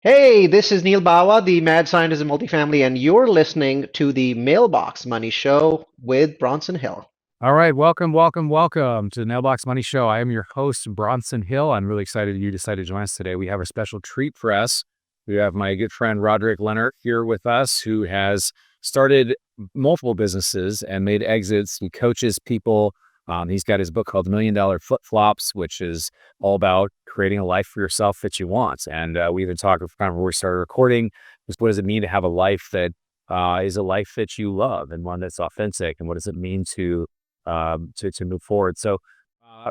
Hey, this is Neil Bawa, the mad scientist in multifamily, and you're listening to the Mailbox Money Show with Bronson Hill. All right, welcome to the Mailbox Money Show. I am your host, Bronson Hill. I'm really excited you decided to join us today. We have a special treat for us. We have my good friend Rodric Lenhart here with us, who has started multiple businesses and made exits. He coaches people. He's got his book called $1 Million Flip Flops, which is all about creating a life for yourself that you want. And we even talked before we started recording, just what does it mean to have a life that is a life that you love and one that's authentic, and what does it mean to move forward. So,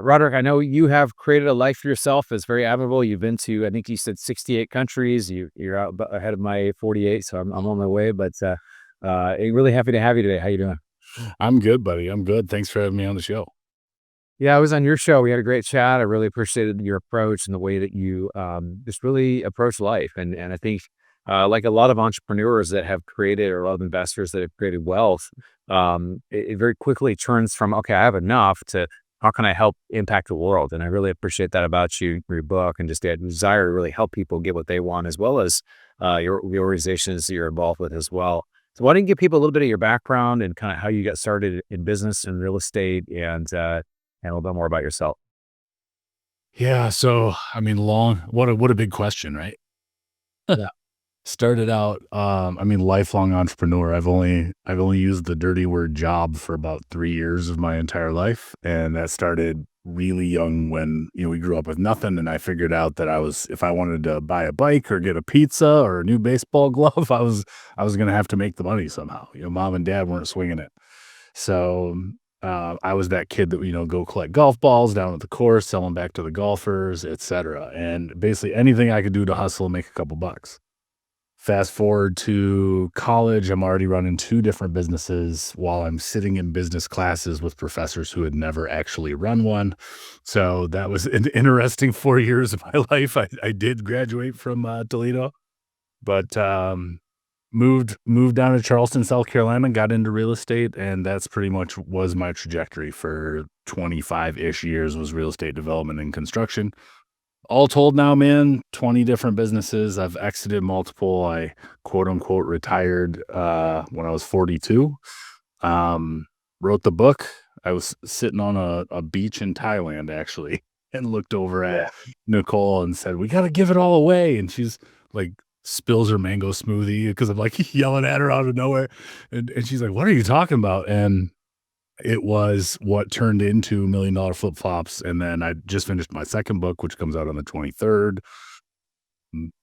Roderick, I know you have created a life for yourself. It's very admirable. You've been to, I think you said 68 countries. You're out ahead of my 48, so I'm on my way. But really happy to have you today. How you doing? I'm good, buddy. I'm good. Thanks for having me on the show. Yeah, I was on your show. We had a great chat. I really appreciated your approach and the way that you just really approach life. And I think, like a lot of entrepreneurs that have created, or a lot of investors that have created wealth, it very quickly turns from, okay, I have enough, to how can I help impact the world? And I really appreciate that about you, your book, and just that desire to really help people get what they want, as well as the organizations that you're involved with as well. So why don't you give people a little bit of your background and kind of how you got started in business and real estate, and a little bit more about yourself. Yeah. So, I mean, what a big question, right? Yeah. Started out, lifelong entrepreneur. I've only used the dirty word job for about 3 years of my entire life. And that started really young when, we grew up with nothing. And I figured out that if I wanted to buy a bike or get a pizza or a new baseball glove, I was going to have to make the money somehow. Mom and dad weren't swinging it. So I was that kid that would, go collect golf balls down at the course, sell them back to the golfers, etc. And basically anything I could do to hustle and make a couple bucks. Fast forward to college, I'm already running two different businesses while I'm sitting in business classes with professors who had never actually run one. So that was an interesting 4 years of my life. I did graduate from Toledo, but moved down to Charleston, South Carolina, got into real estate, and that's pretty much was my trajectory for 25-ish years, was real estate development and construction. All told now, man, 20 different businesses. I've exited multiple. I quote unquote retired when I was 42. Wrote the book. I was sitting on a beach in Thailand, actually, and looked over Yeah. at Nicole and said, "We got to give it all away." And she's like, spills her mango smoothie because I'm like yelling at her out of nowhere. And she's like, "What are you talking about?" And it was what turned into $1 Million Flip Flops. And then I just finished my second book, which comes out on the 23rd.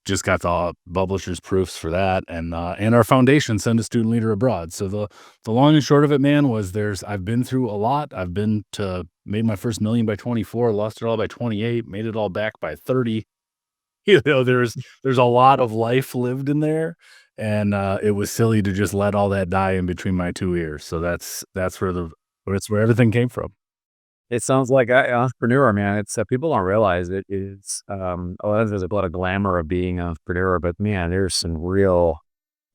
Just got the publisher's proofs for that, and our foundation, Send a Student Leader Abroad. So the long and short of it, man, was I've been through a lot. Made my first million by 24, lost it all by 28, made it all back by 30. There's a lot of life lived in there, and it was silly to just let all that die in between my 2 ears. So that's where everything came from. It sounds like a entrepreneur, man. It's people don't realize it's there's a lot of glamour of being an entrepreneur, but man, there's some real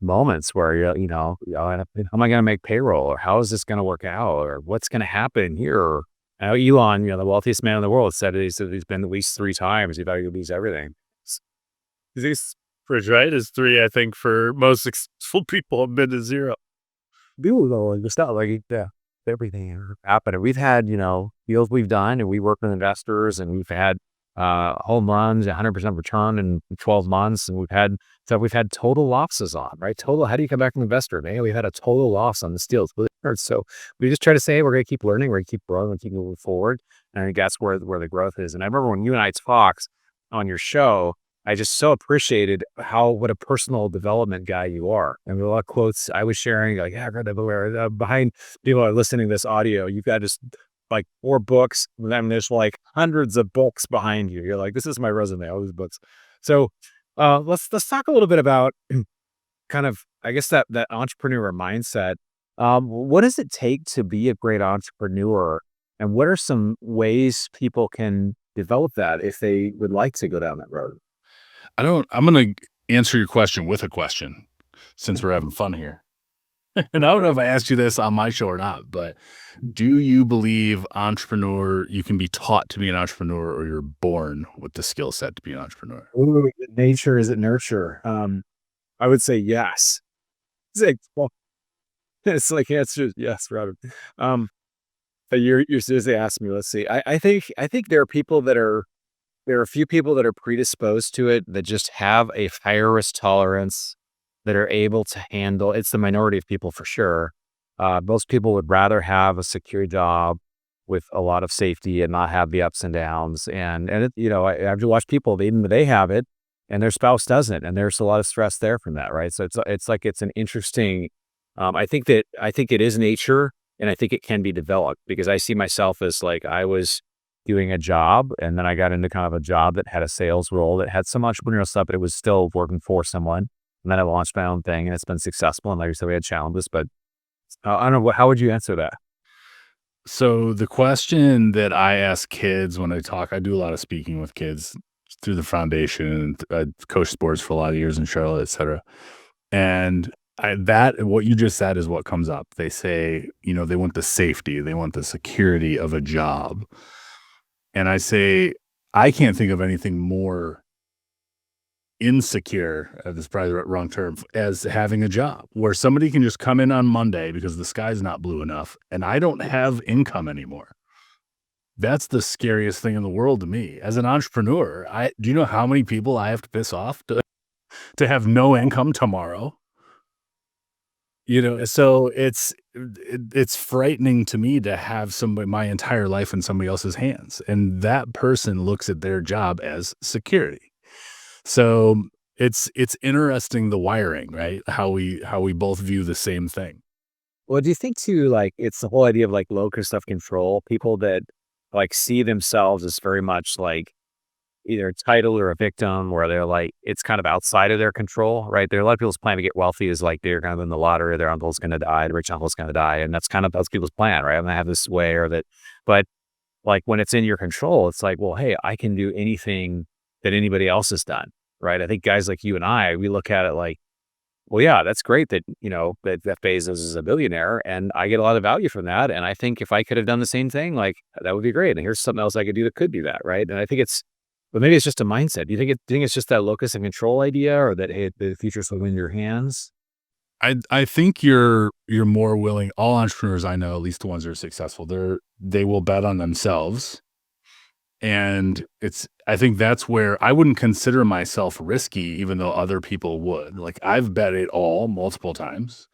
moments where how am I going to make payroll, or how is this going to work out, or what's going to happen here? I know Elon, the wealthiest man in the world, said he's been at least 3 times. He thought he would lose everything. These fridge, right, is 3, I think, for most successful people have been to 0. People though, like, the stuff like, yeah, everything happened. And we've had, deals we've done, and we work with investors, and we've had home runs, 100% return in 12 months. And we've had total losses on, right? Total, how do you come back from investor? Man, we've had a total loss on this deal. It's really hard. So we just try to say, we're going to keep learning, we're going to keep growing, we're going to keep moving forward. And I think that's where the growth is. And I remember when you and I talked on your show, I just so appreciated what a personal development guy you are. And a lot of quotes I was sharing, like, yeah, I read everywhere. Behind people are listening to this audio, you've got just like 4 books. And then there's like hundreds of books behind you. You're like, this is my resume, all these books. So let's talk a little bit about kind of, I guess, that entrepreneur mindset. What does it take to be a great entrepreneur? And what are some ways people can develop that if they would like to go down that road? I'm gonna answer your question with a question since we're having fun here. And I don't know if I asked you this on my show or not, but do you believe you can be taught to be an entrepreneur, or you're born with the skill set to be an entrepreneur? Ooh, is it nature? Is it nurture? I would say yes. It's like, well, it's like answer is yes, Robert. Um, you're seriously asking me. Let's see. I think there are a few people that are predisposed to it that just have a higher risk tolerance that are able to handle. It's the minority of people for sure. Most people would rather have a secure job with a lot of safety and not have the ups and downs. And it, I've watched people even they have it and their spouse doesn't, and there's a lot of stress there from that, right? So it's like it's an interesting. I think it is nature, and I think it can be developed because I see myself as like I was doing a job, and then I got into kind of a job that had a sales role that had some entrepreneurial stuff, but it was still working for someone. And then I launched my own thing, and it's been successful. And like you said, we had challenges, but I don't know. How would you answer that? So the question that I ask kids when I do a lot of speaking with kids through the foundation. I coached sports for a lot of years in Charlotte, et cetera. And what you just said is what comes up. They say, they want the safety, they want the security of a job. And I say, I can't think of anything more insecure, this is probably the wrong term, as having a job where somebody can just come in on Monday because the sky's not blue enough and I don't have income anymore. That's the scariest thing in the world to me. As an entrepreneur, do you know how many people I have to piss off to have no income tomorrow? So it's frightening to me to have my entire life in somebody else's hands, and that person looks at their job as security. So it's interesting, the wiring, right? How we both view the same thing. Well, do you think too, like it's the whole idea of like locus of control, people that like see themselves as very much like either entitled or a victim, where they're like, it's kind of outside of their control, right? There are a lot of people's plan to get wealthy is like they're kind of in the lottery, their uncle's going to die, the rich uncle's going to die. And that's people's plan, right? I'm going to have this way or that. But like when it's in your control, it's like, well, hey, I can do anything that anybody else has done, right? I think guys like you and we look at it like, well, yeah, that's great that, that Jeff Bezos is a billionaire and I get a lot of value from that. And I think if I could have done the same thing, like that would be great. And here's something else I could do that could be that, right? And I think but maybe it's just a mindset. Do you think it's just that locus and control idea, or that, hey, the future's within your hands? I think you're more willing. All entrepreneurs I know, at least the ones that are successful, they will bet on themselves. And I think that's where I wouldn't consider myself risky, even though other people would. Like I've bet it all multiple times.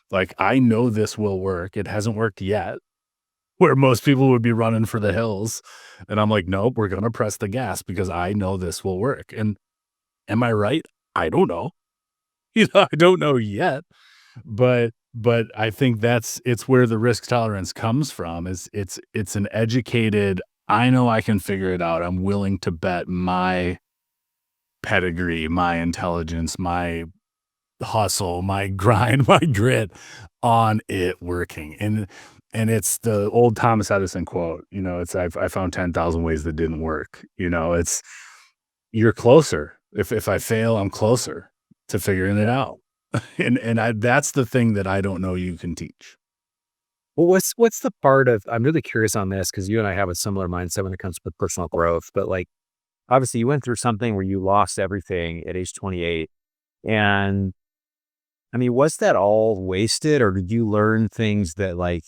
Like I know this will work. It hasn't worked yet, where most people would be running for the hills. And I'm like, nope, we're going to press the gas because I know this will work. And am I right? I don't know. I don't know yet, but I think it's where the risk tolerance comes from. It's an educated, I know I can figure it out. I'm willing to bet my pedigree, my intelligence, my hustle, my grind, my grit on it working. And it's the old Thomas Edison quote, I found 10,000 ways that didn't work. You're closer. If I fail, I'm closer to figuring it out. That's the thing that I don't know you can teach. Well, what's the part of, I'm really curious on this because you and I have a similar mindset when it comes to personal growth, but like, obviously you went through something where you lost everything at age 28. And I mean, was that all wasted, or did you learn things that like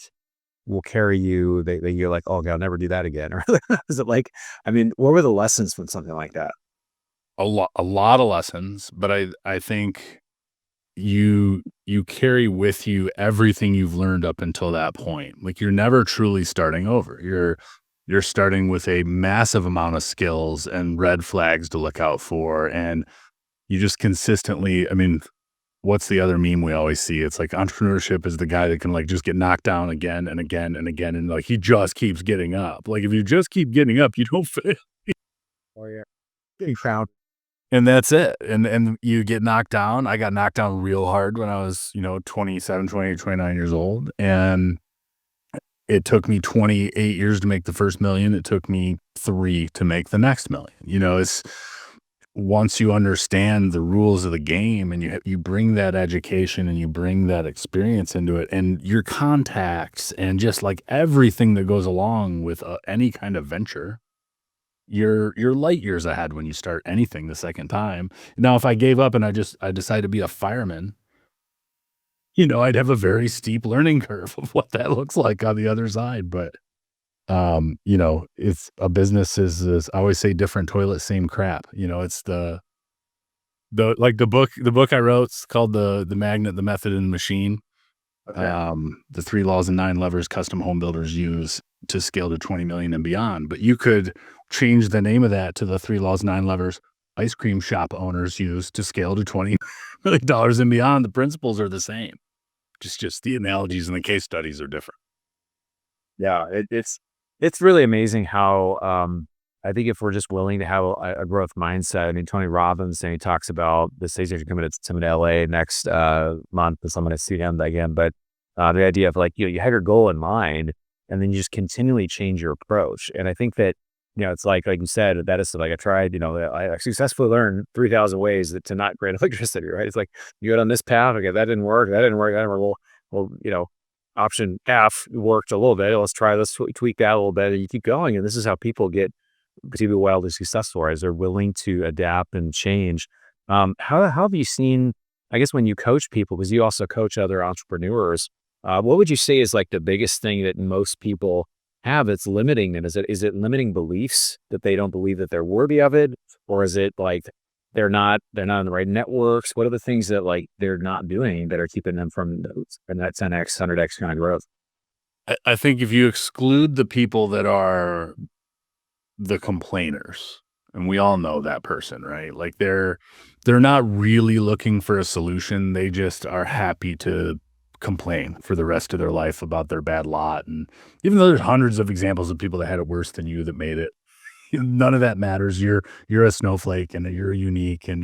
will carry you that you're like, oh God, I'll never do that again? Or is it like, I mean, what were the lessons from something like that? A lot of lessons, but I think you carry with you everything you've learned up until that point. Like you're never truly starting over. You're starting with a massive amount of skills and red flags to look out for. And you just consistently, I mean, what's the other meme we always see? It's like entrepreneurship is the guy that can like just get knocked down again and again and again. And like, he just keeps getting up. Like if you just keep getting up, you don't fail. Oh yeah. Getting found. And that's it. And you get knocked down. I got knocked down real hard when I was, 27, 28, 29 years old. And it took me 28 years to make the first million. It took me 3 to make the next million. once you understand the rules of the game and you bring that education and you bring that experience into it and your contacts and just like everything that goes along with any kind of venture, you're light years ahead when you start anything the second time. Now, if I gave up and I decided to be a fireman, I'd have a very steep learning curve of what that looks like on the other side. But it's a business is I always say different toilet, same crap. It's the book I wrote is called the Magnet, the Method, and the Machine. Okay. The 3 laws and 9 levers custom home builders use to scale to 20 million and beyond. But you could change the name of that to the 3 laws, 9 levers ice cream shop owners use to scale to $20 million and beyond. The principles are the same. Just the analogies and the case studies are different. Yeah, it's really amazing how I think if we're just willing to have a growth mindset. I mean, Tony Robbins, and he talks about the stage coming to LA next month, so I'm going to see him again. But the idea of like you have your goal in mind, and then you just continually change your approach. And I think that it's like you said, that is like I tried. I successfully learned 3,000 ways to not create electricity. Right? It's like you go down this path. Okay, that didn't work. That didn't work. That didn't work. Well, option F worked a little bit. Let's tweak that a little bit, and you keep going. And this is how people get to be wildly successful, as they're willing to adapt and change. How have you seen? I guess when you coach people, because you also coach other entrepreneurs, what would you say is like the biggest thing that most people have that's limiting them? Is it limiting beliefs that they don't believe that they're worthy of it, or is it like they're not in the right networks? What are the things that like they're not doing that are keeping them from those and that 10x, 100x kind of growth? I think if you exclude the people that are the complainers, and we all know that person, right? Like they're not really looking for a solution. They just are happy to complain for the rest of their life about their bad lot. And even though there's hundreds of examples of people that had it worse than you that made it, none of that matters. You're a snowflake and you're unique and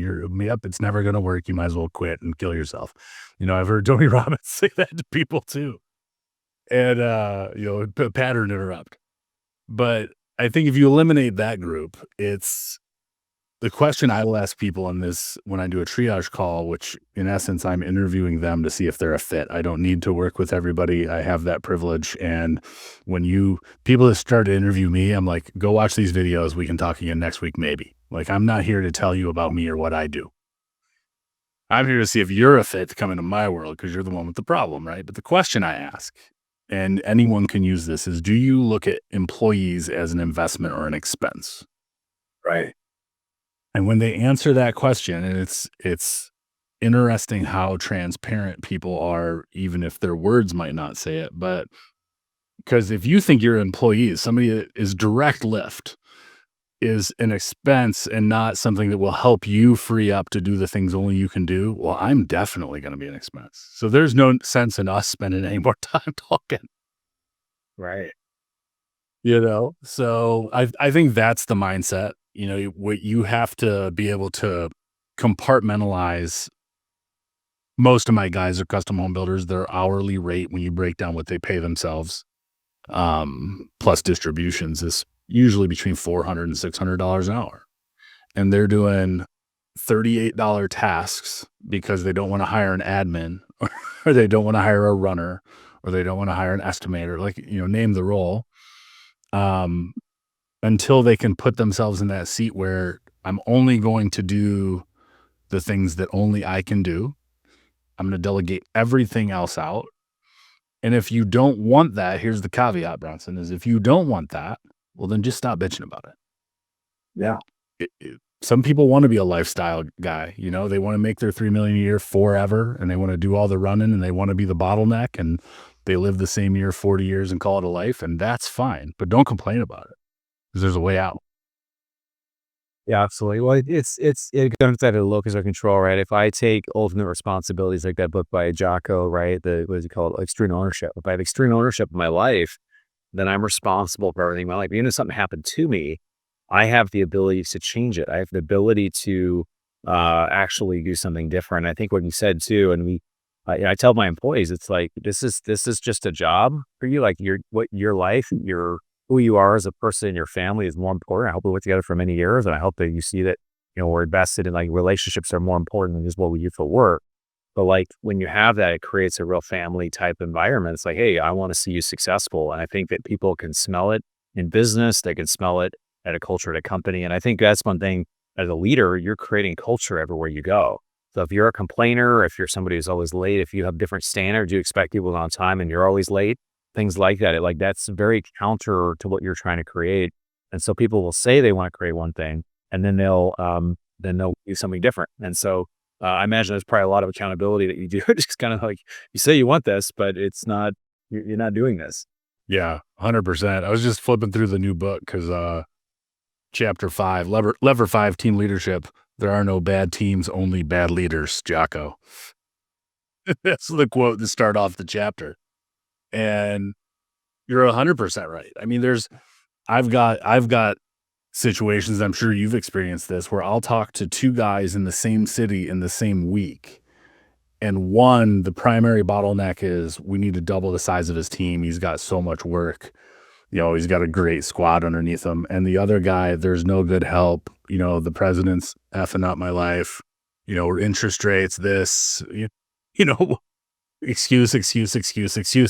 it's never going to work. You might as well quit and kill yourself. I've heard Tony Robbins say that to people too. And, pattern interrupt. But I think if you eliminate that group, it's the question I will ask people on this when I do a triage call, which in essence, I'm interviewing them to see if they're a fit. I don't need to work with everybody. I have that privilege. And when people that start to interview me, I'm like, go watch these videos. We can talk again next week, maybe. Like, I'm not here to tell you about me or what I do. I'm here to see if you're a fit to come into my world because you're the one with the problem, right? But the question I ask, and anyone can use this, is do you look at employees as an investment or an expense? Right. And when they answer that question, and it's interesting how transparent people are, even if their words might not say it. But because if you think your employee is somebody that is direct lift, is an expense and not something that will help you free up to do the things only you can do, well, I'm definitely going to be an expense. So there's no sense in us spending any more time talking. Right. So I think that's the mindset. What you have to be able to compartmentalize. Most of my guys are custom home builders. Their hourly rate, when you break down what they pay themselves, plus distributions, is usually between $400 and $600 an hour. And they're doing $38 tasks because they don't want to hire an admin or they don't want to hire a runner or they don't want to hire an estimator, name the role. Until they can put themselves in that seat where I'm only going to do the things that only I can do. I'm going to delegate everything else out. And if you don't want that, here's the caveat, Bronson, is if you don't want that, well, then just stop bitching about it. Yeah. Some people want to be a lifestyle guy. They want to make their $3 million a year forever and they want to do all the running and they want to be the bottleneck and they live the same year 40 years and call it a life. And that's fine, but don't complain about it. Because there's a way out. Yeah, absolutely. Well, it comes down to the locus of control, right? If I take ultimate responsibilities, like that book by Jocko, right? What is it called? Extreme ownership. If I have extreme ownership of my life, then I'm responsible for everything in my life. Even if something happened to me, I have the ability to change it. I have the ability to actually do something different. I think what you said too, and I tell my employees, it's like this is just a job for you. Like your life, who you are as a person, your family is more important. I hope we work together for many years, and I hope that you see that we're invested in like relationships are more important than just what we do for work. But like when you have that, it creates a real family type environment. It's like, hey, I want to see you successful. And I think that people can smell it in business. They can smell it at a culture at a company. And I think that's one thing as a leader, you're creating culture everywhere you go. So if you're a complainer, if you're somebody who's always late, if you have different standards, you expect people on time and you're always late, things like that. Like that's very counter to what you're trying to create. And so people will say they want to create one thing and then they'll do something different. And so I imagine there's probably a lot of accountability that you do. Just kind of like you say you want this, but it's not, you're not doing this. Yeah, 100%. I was just flipping through the new book because chapter 5, lever 5, team leadership. There are no bad teams, only bad leaders, Jocko. That's the quote to start off the chapter. And you're 100% right. I mean, I've got situations, I'm sure you've experienced this, where I'll talk to two guys in the same city in the same week. And one, the primary bottleneck is we need to double the size of his team. He's got so much work. He's got a great squad underneath him. And the other guy, there's no good help. The president's effing up my life. Interest rates, this, excuse.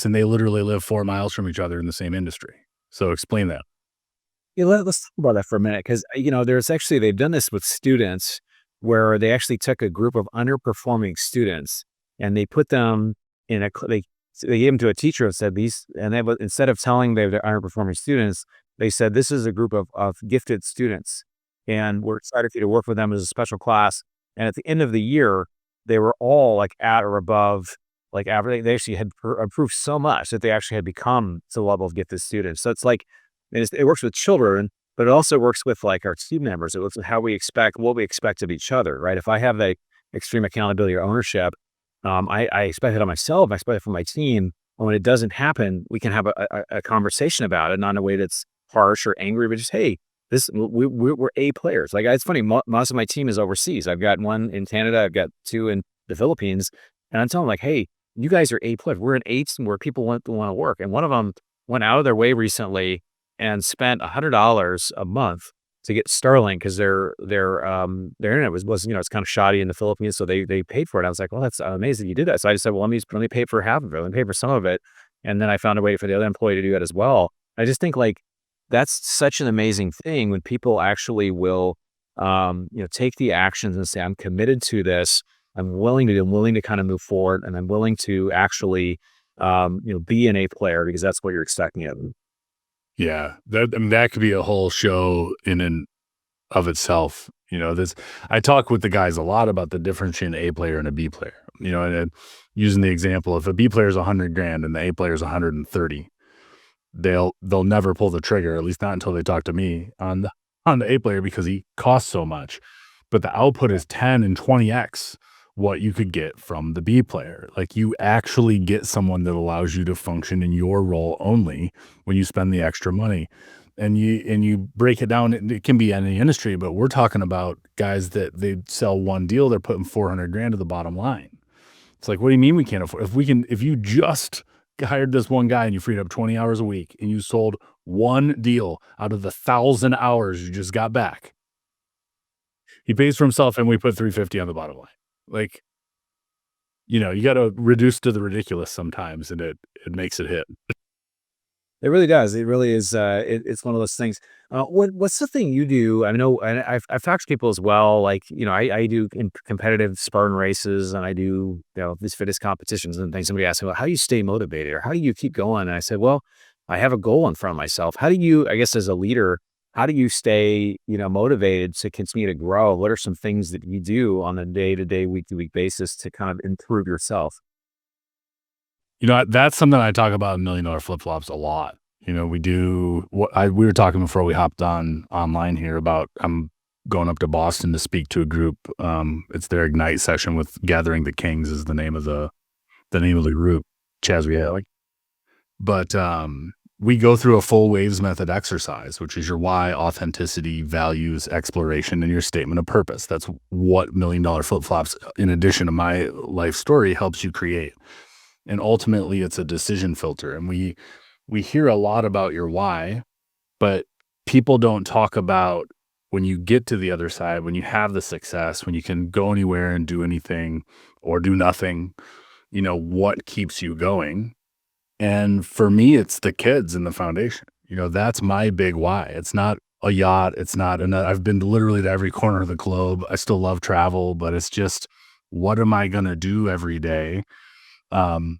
And they literally live 4 miles from each other in the same industry. So explain that. Yeah, let's talk about that for a minute because they've done this with students where they actually took a group of underperforming students and they put them in they gave them to a teacher and said instead of telling they're underperforming students, they said this is a group of gifted students and we're excited for you to work with them as a special class. And at the end of the year, they were all like at or above like average. They actually had improved so much that they actually had become to the level of gifted students. So it's like. It works with children, but it also works with like our team members. It looks at what we expect of each other, right? If I have that extreme accountability or ownership, I expect it on myself. I expect it from my team. And when it doesn't happen, we can have a conversation about it, not in a way that's harsh or angry, but just, hey, we're A players. Like it's funny, most of my team is overseas. I've got one in Canada, I've got two in the Philippines, and I'm telling them like, hey, you guys are A players. We're an A team where people want to work. And one of them went out of their way recently and spent $100 a month to get Starlink because their internet was it's kind of shoddy in the Philippines, so they paid for it. I was like, well, that's amazing you did that. So I just said, well, let me pay for half of it, let me pay for some of it, and then I found a way for the other employee to do that as well. I just think like that's such an amazing thing when people actually will take the actions and say, I'm committed to this. I'm willing to kind of move forward, and I'm willing to actually be an A player because that's what you're expecting of them. Yeah, that could be a whole show in and of itself. I talk with the guys a lot about the difference between an A player and a B player. And using the example, if a B player is $100,000 and the A player is 130, they'll never pull the trigger, at least not until they talk to me on the A player because he costs so much. But the output is 10 and 20x what you could get from the B player. Like you actually get someone that allows you to function in your role only when you spend the extra money. And you break it down, it can be any industry, but we're talking about guys that they sell one deal, they're putting $400,000 to the bottom line. It's like, what do you mean we can't afford? If you just hired this one guy and you freed up 20 hours a week and you sold one deal out of the 1,000 hours you just got back, he pays for himself and we put $350 on the bottom line. Like, you got to reduce to the ridiculous sometimes and it makes it hit. It really does. It really is. It's one of those things. What's the thing you do? I know, and I've talked to people as well. Like, I do competitive Spartan races and I do, these fitness competitions and things. Somebody asked me, well, how do you stay motivated or how do you keep going? And I said, well, I have a goal in front of myself. How do you, I guess, as a leader, how do you stay, motivated to continue to grow? What are some things that you do on a day-to-day, week-to-week basis to kind of improve yourself? That's something I talk about in $1 Million Flip-Flops a lot. We were talking before we hopped online here about I'm going up to Boston to speak to a group. It's their Ignite session with Gathering the Kings is the name of the group, Chaz Reality. But we go through a full waves method exercise, which is your why, authenticity, values, exploration, and your statement of purpose. That's what $1 Million Flip-Flops, in addition to my life story, helps you create. And ultimately, it's a decision filter. And we hear a lot about your why, but people don't talk about when you get to the other side, when you have the success, when you can go anywhere and do anything or do nothing, what keeps you going? And for me, it's the kids and the foundation. That's my big why. It's not a yacht. It's not I've been literally to every corner of the globe. I still love travel, but it's just, what am I going to do every day? Um,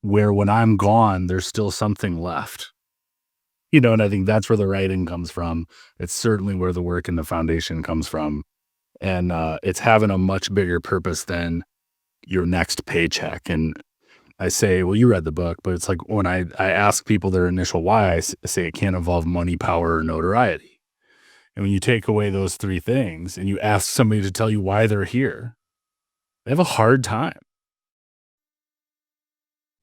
where when I'm gone, there's still something left. And I think that's where the writing comes from. It's certainly where the work and the foundation comes from. And it's having a much bigger purpose than your next paycheck. And I say, well, you read the book, but it's like when I ask people their initial why, I say it can't involve money, power, or notoriety. And when you take away those three things and you ask somebody to tell you why they're here, they have a hard time.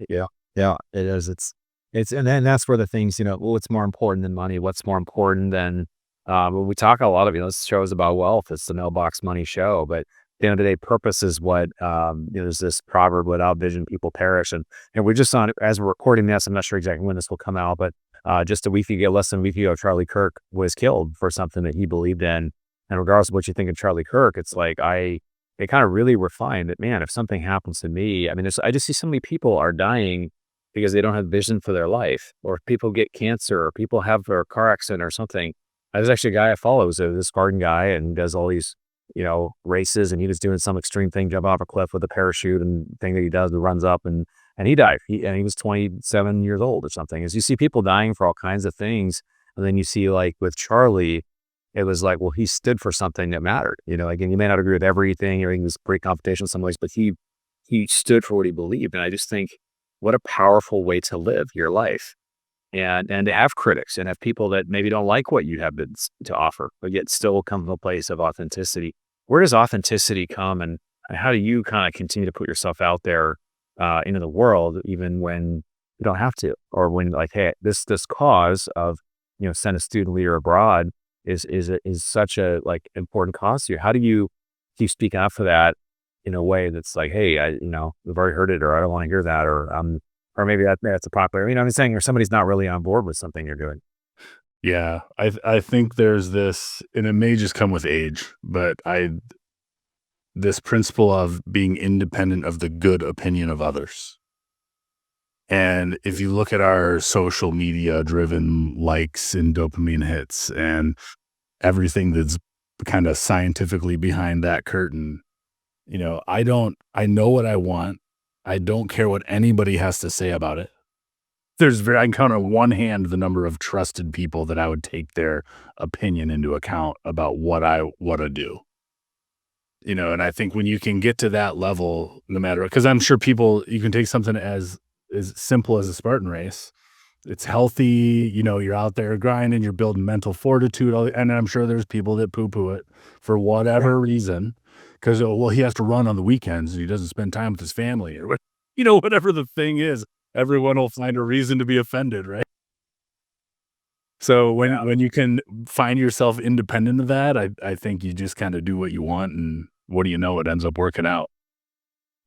Yeah. Yeah, it is. And then that's where the things, what's more important than money? What's more important than, when we talk a lot of, this show's about wealth. It's the Mailbox Money Show, but at the end of the day, purpose is what, there's this proverb, without vision, people perish. And we're just on, as we're recording this, I'm not sure exactly when this will come out, but just less than a week ago, Charlie Kirk was killed for something that he believed in. And regardless of what you think of Charlie Kirk, it's like, it kind of really refined that, man, if something happens to me, I mean, I just see so many people are dying because they don't have vision for their life, or if people get cancer, or people have a car accident or something. There's actually a guy I follow who's this garden guy and does all these, races, and he was doing some extreme thing, jump off a cliff with a parachute and thing that he does, and runs up and he died. He was 27 years old or something. As you see people dying for all kinds of things, and then you see, like with Charlie, it was like, well, he stood for something that mattered. Again, you may not agree with everything, or he was great confrontation in some ways, but he stood for what he believed. And I just think, what a powerful way to live your life, and to have critics and have people that maybe don't like what you have to offer, but yet still come from a place of authenticity. Where does authenticity come, and how do you kind of continue to put yourself out there into the world, even when you don't have to, or when, like, hey, this cause of send a student leader abroad is such a, like, important cause to you? How do you keep speaking up for that in a way that's like, hey, we've already heard it, or I don't want to hear that, or maybe that's a popular, what I'm saying, or somebody's not really on board with something you're doing. Yeah, I think there's this, and it may just come with age, but this principle of being independent of the good opinion of others. And if you look at our social media driven likes and dopamine hits and everything that's kind of scientifically behind that curtain, I know what I want. I don't care what anybody has to say about it. I can count on one hand the number of trusted people that I would take their opinion into account about what I want to do. And I think when you can get to that level, no matter, because I'm sure you can take something as simple as a Spartan race. It's healthy, you're out there grinding, you're building mental fortitude, and I'm sure there's people that poo-poo it for whatever reason, because, well, he has to run on the weekends and he doesn't spend time with his family, or whatever the thing is. Everyone will find a reason to be offended, right? So when you can find yourself independent of that, I think you just kind of do what you want, and what do you know, it ends up working out.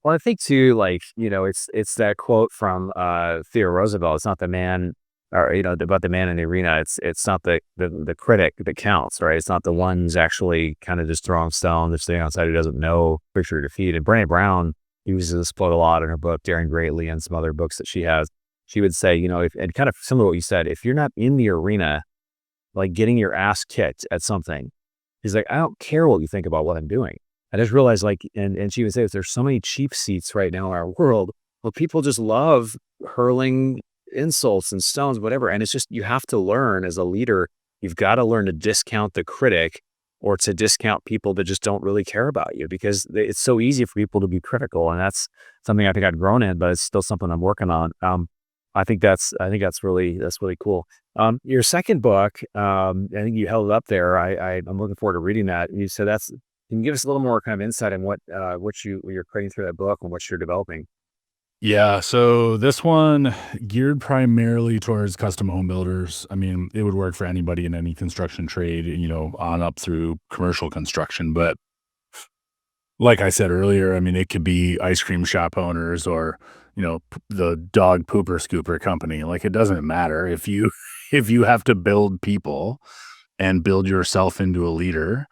Well, I think too, like, it's that quote from Theodore Roosevelt. It's not the man, or about the man in the arena. It's not the critic that counts, right? It's not the one who's actually kind of just throwing stones or staying outside, who doesn't know picture your defeat. And Brené Brown uses this quote a lot in her book, Daring Greatly, and some other books that she has. She would say, and kind of similar to what you said, if you're not in the arena, like getting your ass kicked at something, he's like, I don't care what you think about what I'm doing. I just realized, like, and she would say, there's so many cheap seats right now in our world. Well, people just love hurling insults and stones, whatever. And it's just, you have to learn as a leader, you've got to learn to discount the critic, or to discount people that just don't really care about you, because it's so easy for people to be critical. And that's something I think I've grown in, but it's still something I'm working on. I think that's really cool. Your second book, I think you held it up there. I'm looking forward to reading that. You said can you give us a little more kind of insight on what you're creating through that book and what you're developing? Yeah, so this one geared primarily towards custom home builders. I mean, it would work for anybody in any construction trade, on up through commercial construction. But like I said earlier, I mean, it could be ice cream shop owners, or, the dog pooper scooper company. Like, it doesn't matter if you if you have to build people, and build yourself into a leader,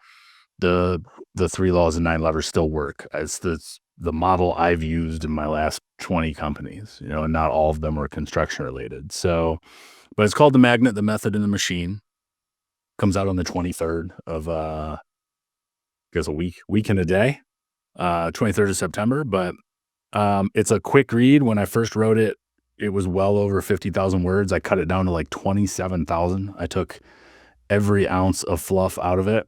the 3 laws and 9 levers still work. It's the model I've used in my last 20 companies, and not all of them were construction related. So, but it's called The Magnet, the Method, and the Machine. Comes out on the 23rd of I guess a week and a day, 23rd of September. But it's a quick read. When I first wrote it, it was well over 50,000 words. I cut it down to like 27,000. I took every ounce of fluff out of it.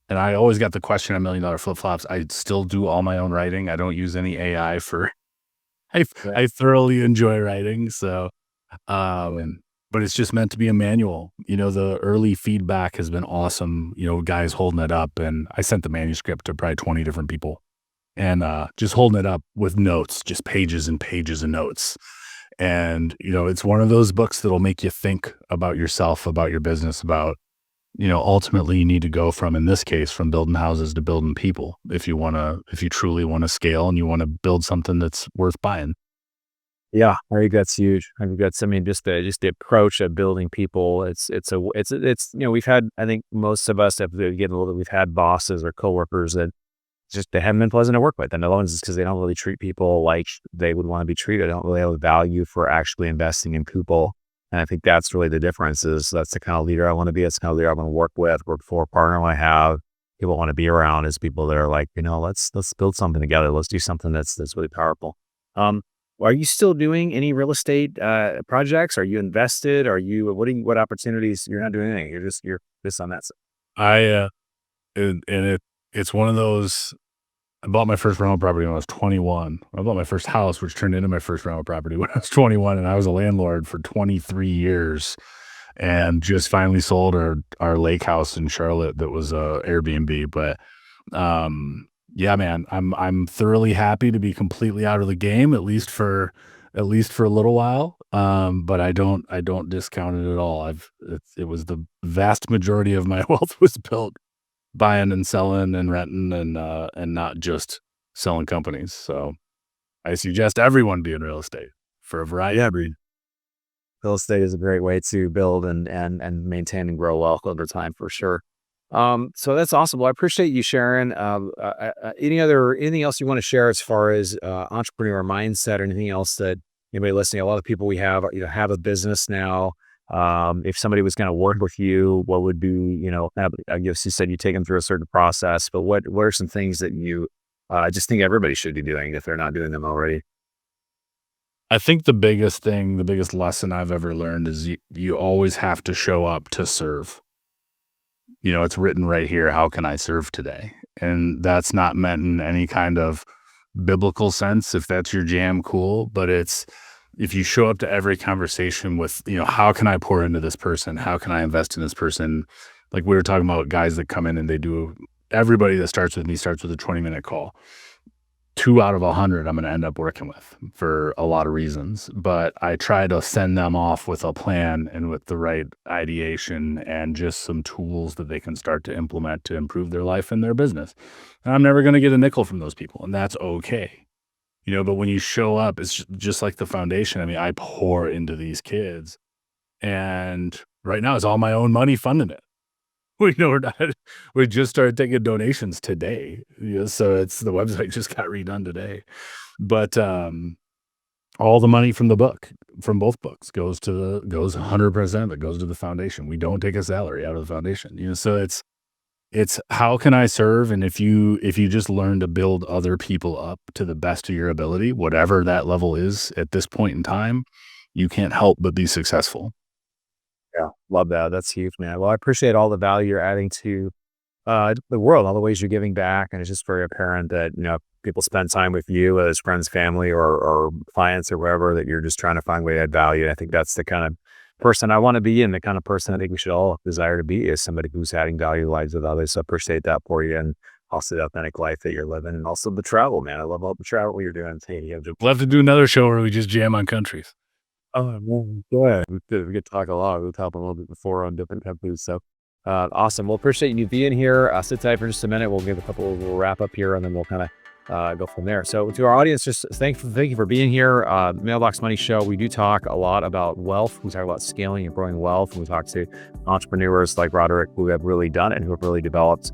And I always got the question on $1 Million Flip-Flops. I still do all my own writing. I don't use any AI for, I thoroughly enjoy writing. So, but it's just meant to be a manual. The early feedback has been awesome. Guys holding it up, and I sent the manuscript to probably 20 different people, and just holding it up with notes, just pages and pages of notes. And, it's one of those books that'll make you think about yourself, about your business, about, ultimately you need to go from, in this case, from building houses to building people. If you truly want to scale and you want to build something that's worth buying. Yeah, I think that's huge. I think that's, just the approach of building people. It's we've had, I think most of us have getting a little, we've had bosses or coworkers that just, they haven't been pleasant to work with. And the ones is because they don't really treat people like they would want to be treated. They don't really have a value for actually investing in people. And I think that's really the difference. Is that's the kind of leader I want to be. That's the kind of leader I want to work for, partner I have. People want to be around is people that are like, let's build something together. Let's do something that's really powerful. Are you still doing any real estate projects? Are you invested? What opportunities? You're not doing anything. You're just on that side. It's one of those. I bought my first rental property when I was 21. I bought my first house, which turned into my first rental property when I was 21, and I was a landlord for 23 years, and just finally sold our lake house in Charlotte that was a Airbnb. But yeah, man, I'm thoroughly happy to be completely out of the game, at least for a little while. But I don't discount it at all. It was the vast majority of my wealth was built buying and selling and renting and not just selling companies. So I suggest everyone be in real estate for a variety of reasons. Real estate is a great way to build and maintain and grow wealth over time, for sure. So that's awesome. Well, I appreciate you sharing. Anything else you want to share as far as entrepreneur mindset or anything else that anybody listening? A lot of people we have, have a business now. If somebody was going to work with you, what would be, I guess you said you take them through a certain process, but what are some things that you just think everybody should be doing if they're not doing them already? I think the biggest lesson I've ever learned is you always have to show up to serve. It's written right here, how can I serve today? And that's not meant in any kind of biblical sense. If that's your jam, cool. But it's, if you show up to every conversation with, how can I pour into this person? How can I invest in this person? Like we were talking about guys that come in and everybody that starts with me starts with a 20-minute call. 2 out of 100 I'm going to end up working with for a lot of reasons, but I try to send them off with a plan and with the right ideation and just some tools that they can start to implement to improve their life and their business. And I'm never going to get a nickel from those people, and that's okay. But when you show up, it's just like the foundation. I mean, I pour into these kids, and right now it's all my own money funding it. We just started taking donations today. So it's, the website just got redone today. But all the money from both books goes 100% of it goes to the foundation. We don't take a salary out of the foundation. So it's how can I serve? And if you just learn to build other people up to the best of your ability, whatever that level is at this point in time, you can't help but be successful. Yeah, love that. That's huge, man. Well, I appreciate all the value you're adding to the world, all the ways you're giving back. And it's just very apparent that, people spend time with you, whether it's friends, family, or clients or wherever, that you're just trying to find a way to add value. And I think that's the kind of person I want to be, and the kind of person I think we should all desire to be, is somebody who's adding value to the lives of others. So I appreciate that for you, and also the authentic life that you're living, and also the travel, man. I love all the travel you're doing. We'll have to do another show where we just jam on countries. Oh, well, go ahead. We could talk a lot. We'll talk a little bit before on different countries. So awesome. Well, appreciate you being here. Sit tight for just a minute. We'll give we'll wrap up here, and then we'll kind of go from there. So to our audience, just thank you for being here. Mailbox Money Show. We do talk a lot about wealth. We talk about scaling and growing wealth. And we talk to entrepreneurs like Rodric who have really done it and who have really developed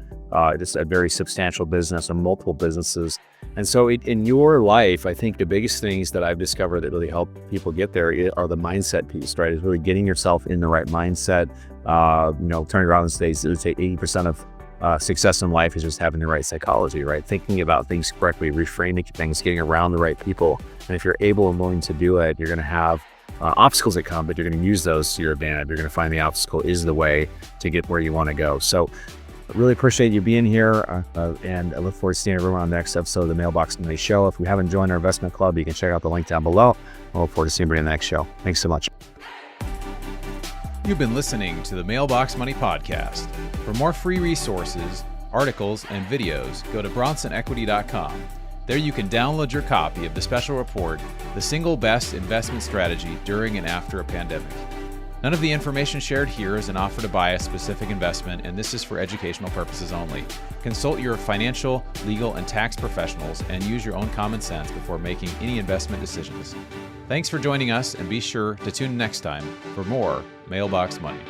just a very substantial business and multiple businesses. And so in your life, I think the biggest things that I've discovered that really help people get there are the mindset piece, right? Is really getting yourself in the right mindset. Turning around and say 80% of success in life is just having the right psychology, right? Thinking about things correctly, reframing things, getting around the right people. And if you're able and willing to do it, you're going to have obstacles that come, but you're going to use those to your advantage. You're going to find the obstacle is the way to get where you want to go. So I really appreciate you being here, and I look forward to seeing everyone on the next episode of the Mailbox Money Show. If you haven't joined our investment club, you can check out the link down below. I look forward to seeing you in the next show. Thanks so much. You've been listening to the Mailbox Money Podcast. For more free resources, articles, and videos, go to bronsonequity.com. There you can download your copy of the special report, The Single Best Investment Strategy During and After a Pandemic. None of the information shared here is an offer to buy a specific investment, and this is for educational purposes only. Consult your financial, legal, and tax professionals and use your own common sense before making any investment decisions. Thanks for joining us, and be sure to tune in next time for more Mailbox Money.